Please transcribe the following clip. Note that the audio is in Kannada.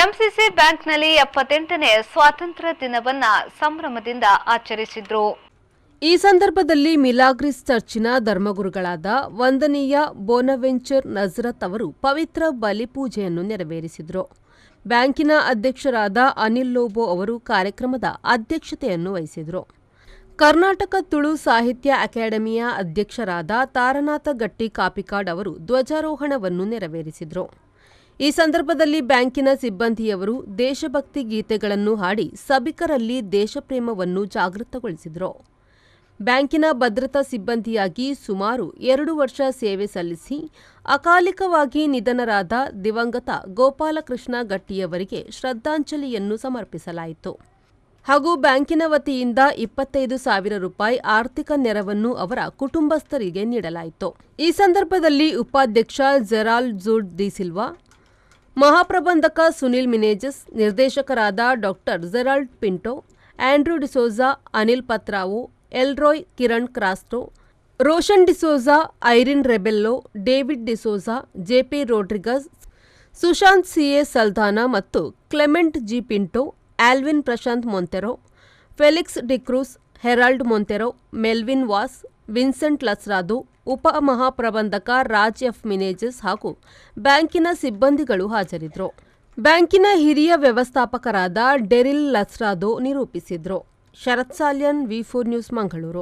ಎಂಸಿಸಿ ಬ್ಯಾಂಕ್ನಲ್ಲಿ 78ನೇ ಸ್ವಾತಂತ್ರ್ಯ ದಿನವನ್ನ ಸಂಭ್ರಮದಿಂದ ಆಚರಿಸಿದ್ರು. ಈ ಸಂದರ್ಭದಲ್ಲಿ ಮಿಲಾಗ್ರಿಸ್ ಚರ್ಚಿನ ಧರ್ಮಗುರುಗಳಾದ ವಂದನೀಯ ಬೋನವೆಂಚರ್ ನಜರತ್ ಅವರು ಪವಿತ್ರ ಬಲಿಪೂಜೆಯನ್ನು ನೆರವೇರಿಸಿದರು. ಬ್ಯಾಂಕಿನ ಅಧ್ಯಕ್ಷರಾದ ಅನಿಲ್ ಲೋಬೋ ಅವರು ಕಾರ್ಯಕ್ರಮದ ಅಧ್ಯಕ್ಷತೆಯನ್ನು ವಹಿಸಿದರು. ಕರ್ನಾಟಕ ತುಳು ಸಾಹಿತ್ಯ ಅಕಾಡೆಮಿಯ ಅಧ್ಯಕ್ಷರಾದ ತಾರನಾಥ ಗಟ್ಟಿ ಕಾಪಿಕಾಡ್ ಅವರು ಧ್ವಜಾರೋಹಣವನ್ನು ನೆರವೇರಿಸಿದರು. ಈ ಸಂದರ್ಭದಲ್ಲಿ ಬ್ಯಾಂಕಿನ ಸಿಬ್ಬಂದಿಯವರು ದೇಶಭಕ್ತಿ ಗೀತೆಗಳನ್ನು ಹಾಡಿ ಸಭಿಕರಲ್ಲಿ ದೇಶಪ್ರೇಮವನ್ನು ಜಾಗೃತಗೊಳಿಸಿದರು. ಬ್ಯಾಂಕಿನ ಭದ್ರತಾ ಸಿಬ್ಬಂದಿಯಾಗಿ ಸುಮಾರು 2 ವರ್ಷ ಸೇವೆ ಸಲ್ಲಿಸಿ ಅಕಾಲಿಕವಾಗಿ ನಿಧನರಾದ ದಿವಂಗತ ಗೋಪಾಲಕೃಷ್ಣ ಗಟ್ಟಿಯವರಿಗೆ ಶ್ರದ್ಧಾಂಜಲಿಯನ್ನು ಸಮರ್ಪಿಸಲಾಯಿತು. ಹಾಗೂ ಬ್ಯಾಂಕಿನ ವತಿಯಿಂದ 25,000 ರೂಪಾಯಿ ಆರ್ಥಿಕ ನೆರವನ್ನು ಅವರ ಕುಟುಂಬಸ್ಥರಿಗೆ ನೀಡಲಾಯಿತು. ಈ ಸಂದರ್ಭದಲ್ಲಿ ಉಪಾಧ್ಯಕ್ಷ ಜೆರಾಲ್ಡ್ ಜೂಡ್ ಡಿ ಸಿಲ್ವಾ, ಮಹಾಪ್ರಬಂಧಕ ಸುನಿಲ್ ಮಿನೇಜಸ್, ನಿರ್ದೇಶಕರಾದ ಡಾ. Gerald Pinto, Andrew D'Souza, Anil Patrao, Elroy Kiran Crasto, Roshan D'Souza, Irene Rebello, David D'Souza, JP Rodrigues, Sushanth CA Saldanha ಮತ್ತು Clement G Pinto, Alvin Prashanth Monteiro, Felix D'Cruz, Harold Monteiro, Melvin Vas, Vincent Lasrado, ಉಪಮಹಾಪ್ರಬಂಧಕ ರಾಜ್ ಎಫ್ ಮಿನೇಜಸ್ ಹಾಗೂ ಬ್ಯಾಂಕಿನ ಸಿಬ್ಬಂದಿಗಳು ಹಾಜರಿದ್ದರು. ಬ್ಯಾಂಕಿನ ಹಿರಿಯ ವ್ಯವಸ್ಥಾಪಕರಾದ ಡೆರಿಲ್ ಲಸ್ರಾದೋ ನಿರೂಪಿಸಿದ್ರು. ಶರತ್ ಸಾಲ್ಯನ್, ವಿ4 ನ್ಯೂಸ್, ಮಂಗಳೂರು.